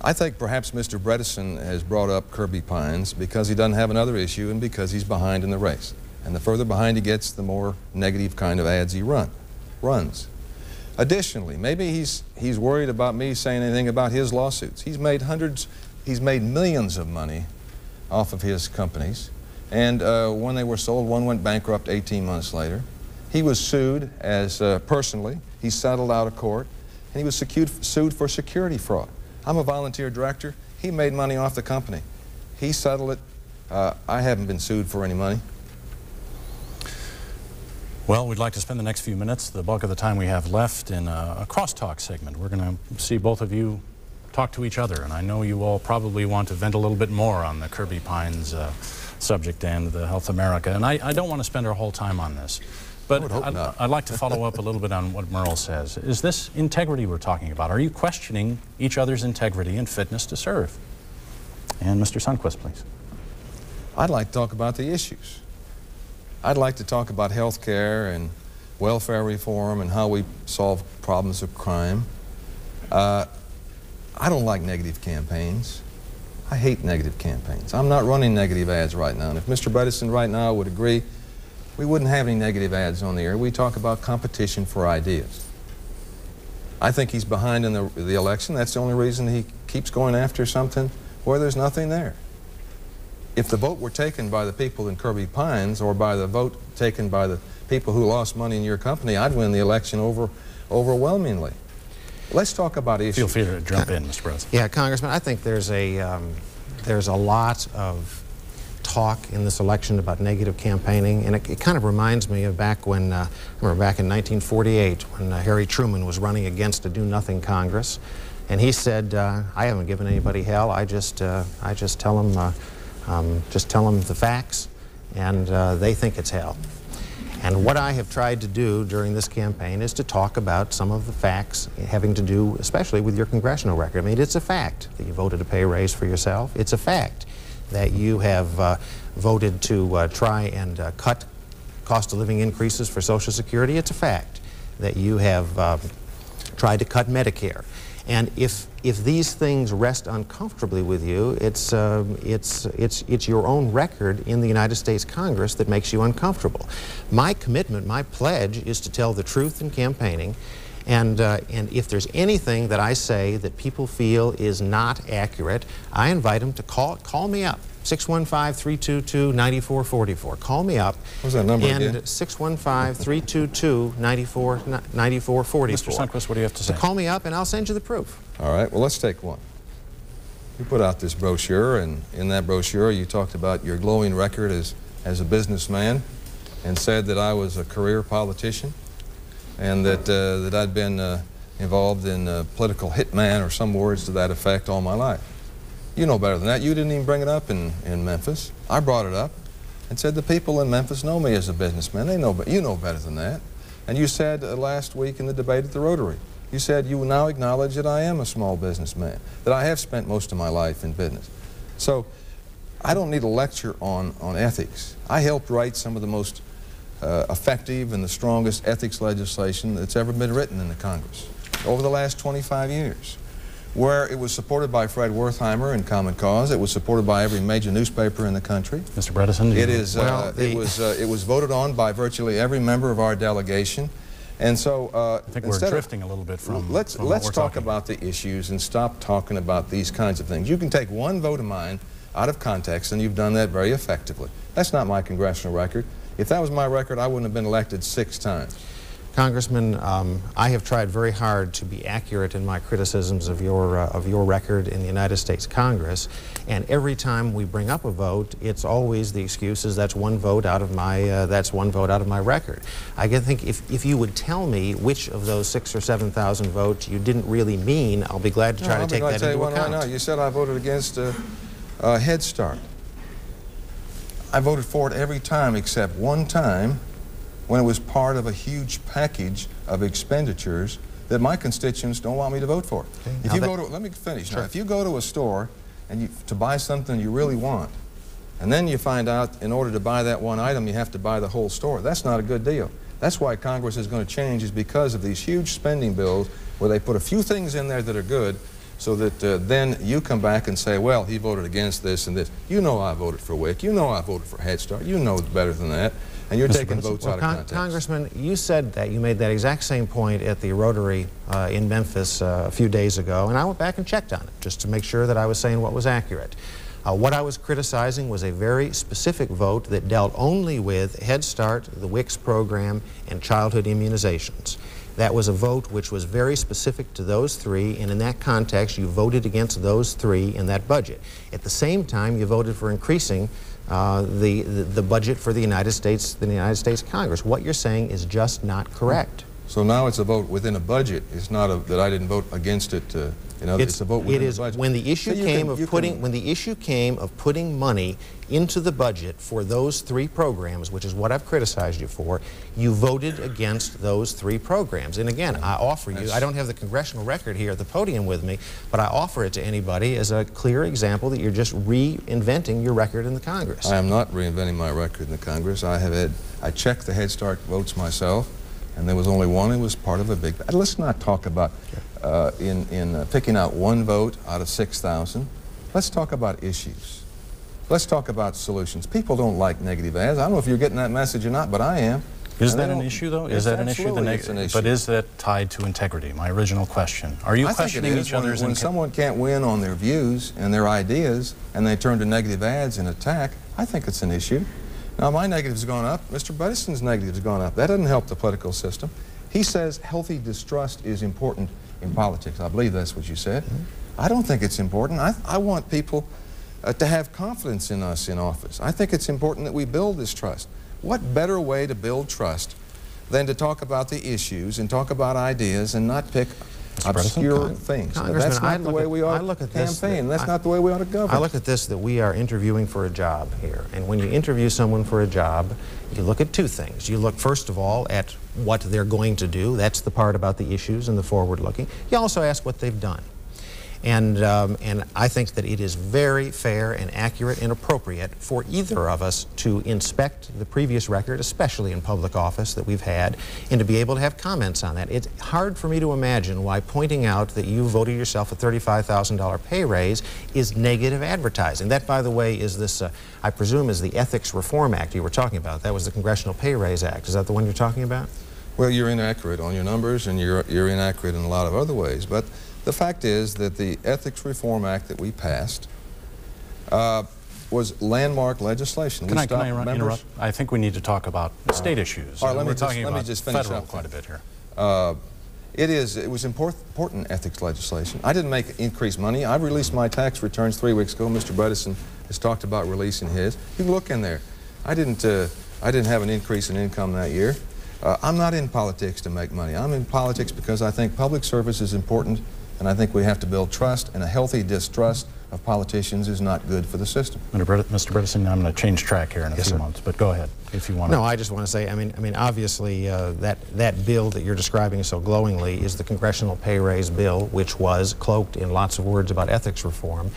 I think perhaps Mr. Bredesen has brought up Kirby Pines because he doesn't have another issue and because he's behind in the race. And the further behind he gets, the more negative kind of ads he runs. Additionally, maybe he's worried about me saying anything about his lawsuits. He's made millions of money off of his companies. And when they were sold, one went bankrupt 18 months later. He was sued as personally. He settled out of court. And he was sued for security fraud. I'm a volunteer director. He made money off the company. He settled it. I haven't been sued for any money. Well, we'd like to spend the next few minutes, the bulk of the time we have left, in a crosstalk segment. We're going to see both of you talk to each other, and I know you all probably want to vent a little bit more on the Kirby Pines subject and the Health America, and I don't want to spend our whole time on this. But I'd like to follow up a little bit on what Merle says. Is this integrity we're talking about? Are you questioning each other's integrity and fitness to serve? And Mr. Sundquist, please. I'd like to talk about the issues. I'd like to talk about health care and welfare reform and how we solve problems of crime. I don't like negative campaigns. I hate negative campaigns. I'm not running negative ads right now. And if Mr. Bredesen right now would agree, we wouldn't have any negative ads on the air. We talk about competition for ideas. I think he's behind in the election. That's the only reason he keeps going after something where there's nothing there. If the vote were taken by the people in Kirby Pines or by the vote taken by the people who lost money in your company, I'd win the election overwhelmingly. Let's talk about issues. Feel free to jump in, Mr. President. Yeah, Congressman, I think there's a lot of talk in this election about negative campaigning, and it kind of reminds me of back when, I remember back in 1948 when Harry Truman was running against a do-nothing Congress, and he said, I haven't given anybody hell, I just tell them the facts, and they think it's hell. And what I have tried to do during this campaign is to talk about some of the facts having to do especially with your congressional record. I mean, it's a fact that you voted to pay a raise for yourself. It's a fact that you have voted to try and cut cost of living increases for Social Security. It's a fact that you have tried to cut Medicare. And if these things rest uncomfortably with you, it's your own record in the United States Congress that makes you uncomfortable. My commitment, my pledge, is to tell the truth in campaigning, and if there's anything that I say that people feel is not accurate, I invite them to call me up. 615-322-9444. Call me up. What's that number again? 615-322-9444. Mr. Sundquist, what do you have to say? So call me up and I'll send you the proof. All right, well, let's take one. You put out this brochure, and in that brochure you talked about your glowing record as a businessman and said that I was a career politician and that I'd been involved in political hitman or some words to that effect all my life. You know better than that. You didn't even bring it up in Memphis. I brought it up and said the people in Memphis know me as a businessman. They know, but you know better than that. And you said last week in the debate at the Rotary, you said you now acknowledge that I am a small businessman, that I have spent most of my life in business. So I don't need a lecture on ethics. I helped write some of the most effective and the strongest ethics legislation that's ever been written in the Congress over the last 25 years. Where it was supported by Fred Wertheimer in Common Cause. It was supported by every major newspaper in the country. Mr. Bredesen? It was voted on by virtually every member of our delegation. And so I think we're drifting a little bit from let's talk about the issues and stop talking about these kinds of things. You can take one vote of mine out of context, and you've done that very effectively. That's not my congressional record. If that was my record, I wouldn't have been elected 6 times. Congressman, I have tried very hard to be accurate in my criticisms of your record in the United States Congress, and every time we bring up a vote, it's always the excuse is that's one vote out of my record. I think if you would tell me which of those 6,000 or 7,000 votes you didn't really mean, I'll be glad to try to take that into account. Right now. You said I voted against Head Start. I voted for it every time except one time, when it was part of a huge package of expenditures that my constituents don't want me to vote for. Okay. If you go to, let me finish. Sure. Now, if you go to a store and to buy something you really want, and then you find out in order to buy that one item you have to buy the whole store, that's not a good deal. That's why Congress is going to change, is because of these huge spending bills where they put a few things in there that are good, so that then you come back and say, well, he voted against this and this. You know I voted for WIC. You know I voted for Head Start. You know better than that. And you're taking votes out of context. Congressman, you said that. You made that exact same point at the Rotary in Memphis a few days ago, and I went back and checked on it just to make sure that I was saying what was accurate. What I was criticizing was a very specific vote that dealt only with Head Start, the WICS program, and childhood immunizations. That was a vote which was very specific to those three, and in that context, you voted against those three in that budget. At the same time, you voted for increasing the budget for the United States Congress. What you're saying is just not correct. So now it's a vote within a budget. It's not that I didn't vote against it. It's a vote within the budget. When the issue came of putting money into the budget for those three programs, which is what I've criticized you for, you voted against those three programs. And again, I offer you, I don't have the congressional record here at the podium with me, but I offer it to anybody as a clear example that you're just reinventing your record in the Congress. I am not reinventing my record in the Congress. I checked the Head Start votes myself, and there was only one who was part of a big... Let's not talk about picking out one vote out of 6,000. Let's talk about issues. Let's talk about solutions. People don't like negative ads. I don't know if you're getting that message or not, but I am. Is that an issue, though? Is that an issue? But is that tied to integrity? My original question. Are you questioning each other's... When someone can't win on their views and their ideas, and they turn to negative ads and attack, I think it's an issue. Now, my negative's gone up. Mr. Bredesen's negative's gone up. That doesn't help the political system. He says healthy distrust is important in politics. I believe that's what you said. I don't think it's important. I want people to have confidence in us in office. I think it's important that we build this trust. What better way to build trust than to talk about the issues and talk about ideas and not pick obscure things? That's not the way we ought to campaign. That's not the way we ought to govern. I look at this that we are interviewing for a job here. And when you interview someone for a job, you look at two things. You look, first of all, at what they're going to do. That's the part about the issues and the forward-looking. You also ask what they've done. And I think that it is very fair and accurate and appropriate for either of us to inspect the previous record, especially in public office that we've had, and to be able to have comments on that. It's hard for me to imagine why pointing out that you voted yourself a $35,000 pay raise is negative advertising. That, by the way, is this, I presume, is the Ethics Reform Act you were talking about. That was the Congressional Pay Raise Act. Is that the one you're talking about? Well, you're inaccurate on your numbers, and you're inaccurate in a lot of other ways. But the fact is that the Ethics Reform Act that we passed was landmark legislation. Can I interrupt? I think we need to talk about state issues. All right, let me just finish federal up quite a bit here. It was important ethics legislation. I didn't make increased money. I released my tax returns 3 weeks ago. Mr. Bredesen has talked about releasing his. You can look in there. I didn't have an increase in income that year. I'm not in politics to make money. I'm in politics because I think public service is important, and I think we have to build trust, and a healthy distrust of politicians is not good for the system. Mr. Bredesen, I'm going to change track here in a few months, but go ahead if you want to. No, I just want to say, I mean, obviously, that bill that you're describing so glowingly is the Congressional Pay Raise bill, which was cloaked in lots of words about ethics reform.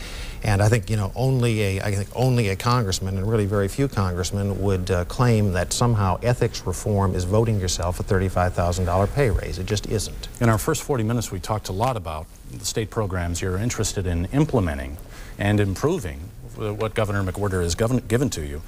And I think, you know, only a congressman, and really very few congressmen, would claim that somehow ethics reform is voting yourself a $35,000 pay raise. It just isn't. In our first 40 minutes, we talked a lot about the state programs you're interested in implementing and improving what Governor McWhorter has given to you.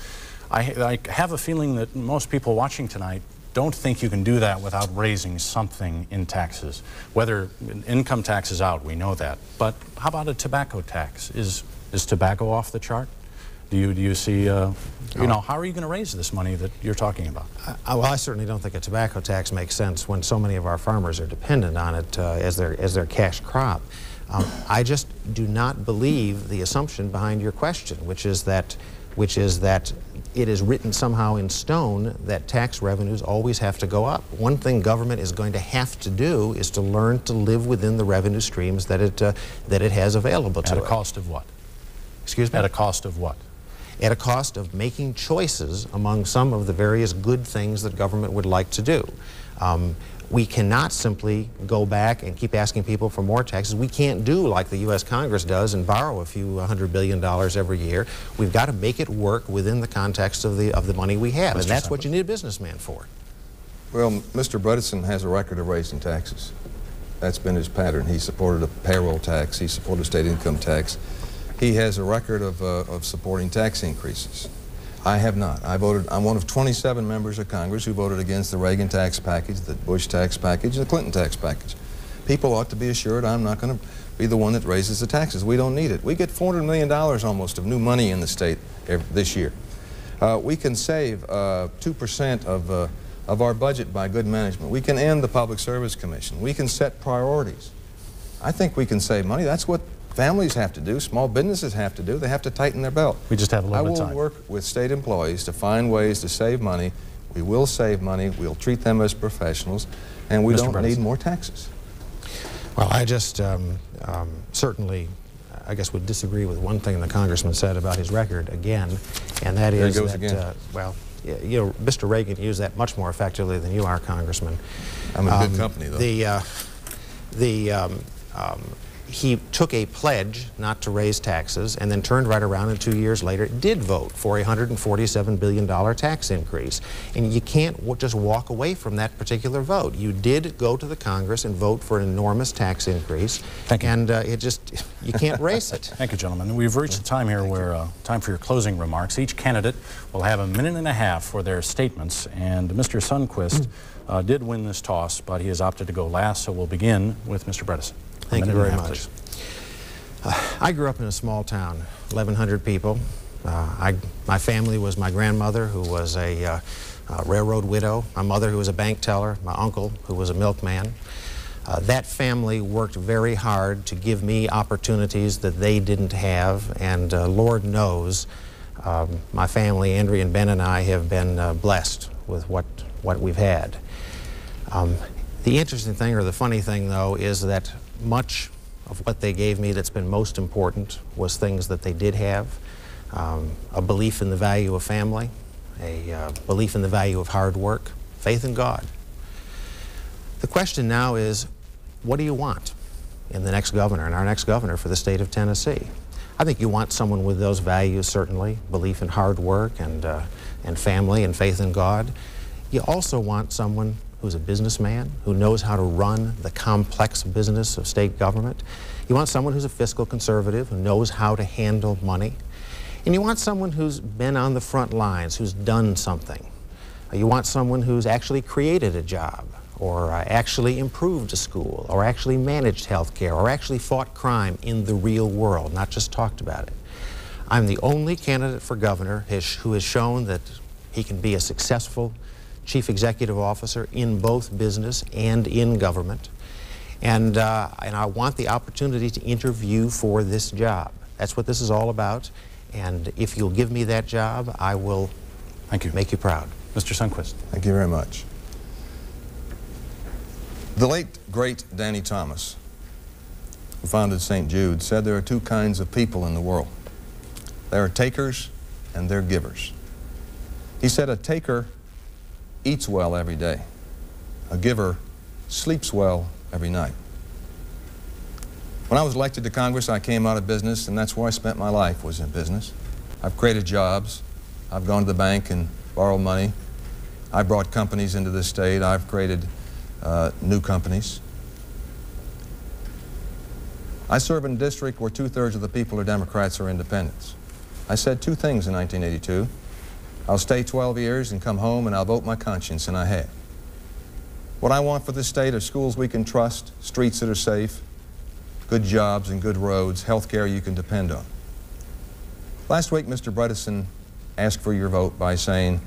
I have a feeling that most people watching tonight don't think you can do that without raising something in taxes. Whether income tax is out, we know that. But how about a tobacco tax? Is tobacco off the chart? Do you see, you know, how are you going to raise this money that you're talking about? Well, I certainly don't think a tobacco tax makes sense when so many of our farmers are dependent on it as their cash crop. I just do not believe the assumption behind your question, which is that it is written somehow in stone that tax revenues always have to go up. One thing government is going to have to do is to learn to live within the revenue streams that it has available to it. At a cost of what? Excuse me? At a cost of what? At a cost of making choices among some of the various good things that government would like to do. We cannot simply go back and keep asking people for more taxes. We can't do like the U.S. Congress does and borrow a few $100 billion every year. We've got to make it work within the context of the money we have, and that's what you need a businessman for. Well, Mr. Bredesen has a record of raising taxes. That's been his pattern. He supported a payroll tax. He supported a state income tax. He has a record of supporting tax increases. I have not. I'm one of 27 members of Congress who voted against the Reagan tax package, the Bush tax package, and the Clinton tax package. People ought to be assured I'm not going to be the one that raises the taxes. We don't need it. We get $400 million almost of new money in the state this year. We can save 2% of our budget by good management. We can end the Public Service Commission. We can set priorities. I think we can save money. That's what families have to do. Small businesses have to do. They have to tighten their belt. We just have a little bit of time. I will work with state employees to find ways to save money. We will save money. We'll treat them as professionals. And we don't need more taxes. Well, I just certainly, I guess, would disagree with one thing the congressman said about his record again, and that is that, well, you know, Mr. Reagan used that much more effectively than you are, Congressman. I'm in good company, though. He took a pledge not to raise taxes and then turned right around and 2 years later did vote for a $147 billion tax increase. And you can't just walk away from that particular vote. You did go to the Congress and vote for an enormous tax increase. Thank you. And you can't race it. Thank you, gentlemen. We've reached the time here where time for your closing remarks. Each candidate will have a minute and a half for their statements. And Mr. Sundquist did win this toss, but he has opted to go last, so we'll begin with Mr. Bredesen. Thank you very much. I grew up in a small town, 1,100 people. My family was my grandmother, who was a railroad widow, my mother, who was a bank teller, my uncle, who was a milkman. That family worked very hard to give me opportunities that they didn't have, and Lord knows my family, Andrea and Ben and I, have been blessed with what we've had. The interesting thing, or the funny thing, though, is that much of what they gave me that's been most important was things that they did have. A belief in the value of family, a belief in the value of hard work, faith in God. The question now is, what do you want in the next governor, in our next governor for the state of Tennessee? I think you want someone with those values, certainly, belief in hard work and family and faith in God. You also want someone who's a businessman, who knows how to run the complex business of state government. You want someone who's a fiscal conservative, who knows how to handle money. And you want someone who's been on the front lines, who's done something. You want someone who's actually created a job, or actually improved a school, or actually managed health care, or actually fought crime in the real world, not just talked about it. I'm the only candidate for governor who has shown that he can be a successful chief executive officer in both business and in government. And I want the opportunity to interview for this job. That's what this is all about. And if you'll give me that job, I will make you proud. Mr. Sundquist. Thank you very much. The late, great Danny Thomas, who founded St. Jude, said there are two kinds of people in the world. There are takers and there are givers. He said a taker eats well every day. A giver sleeps well every night. When I was elected to Congress, I came out of business, and that's where I spent my life, was in business. I've created jobs. I've gone to the bank and borrowed money. I brought companies into this state. I've created new companies. I serve in a district where 2/3 of the people are Democrats or independents. I said two things in 1982. I'll stay 12 years and come home and I'll vote my conscience, and I have. What I want for this state are schools we can trust, streets that are safe, good jobs and good roads, health care you can depend on. Last week, Mr. Bredesen asked for your vote by saying,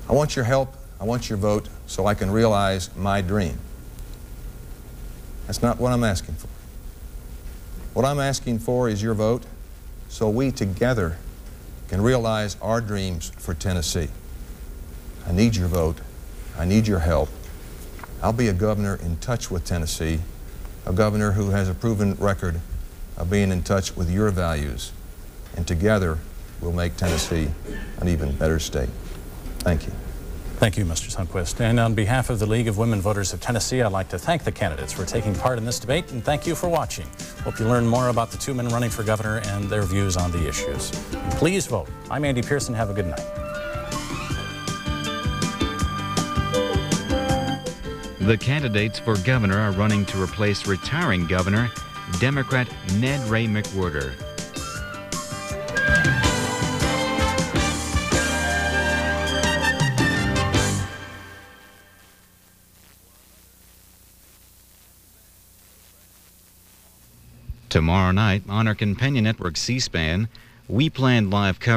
I want your help, I want your vote so I can realize my dream. That's not what I'm asking for. What I'm asking for is your vote so we together can realize our dreams for Tennessee. I need your vote. I need your help. I'll be a governor in touch with Tennessee, a governor who has a proven record of being in touch with your values, and together we'll make Tennessee an even better state. Thank you. Thank you, Mr. Sundquist. And on behalf of the League of Women Voters of Tennessee, I'd like to thank the candidates for taking part in this debate, and thank you for watching. Hope you learn more about the two men running for governor and their views on the issues. And please vote. I'm Andy Pearson. Have a good night. The candidates for governor are running to replace retiring governor, Democrat Ned Ray McWhorter. Tomorrow night on our companion network C-SPAN, we plan live coverage